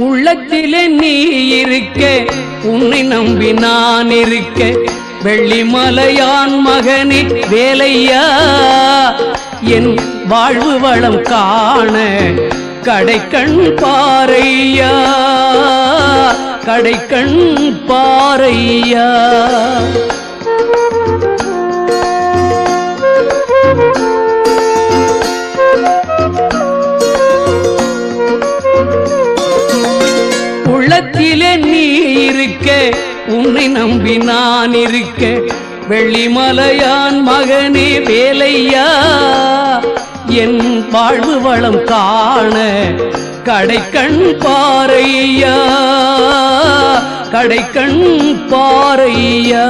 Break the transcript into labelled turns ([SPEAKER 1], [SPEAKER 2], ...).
[SPEAKER 1] உள்ளத்திலே நீ இருக்க, உன்னை நம்பி நான் இருக்க, வெள்ளிமலையான் மகனே வேலையா, என் வாழ்வு வளம் காண கடைக்கண் பாரையா, கடைக்கண் பாரையா. உள்ளத்திலே நீ இருக்க, உன்னை நம்பி நான் இருக்க, வெள்ளிமலையான் மகனே வேலையா, என் வாழ்வு வளம் காண கடைக்கண் பாரையா, கடைக்கண் பாரையா.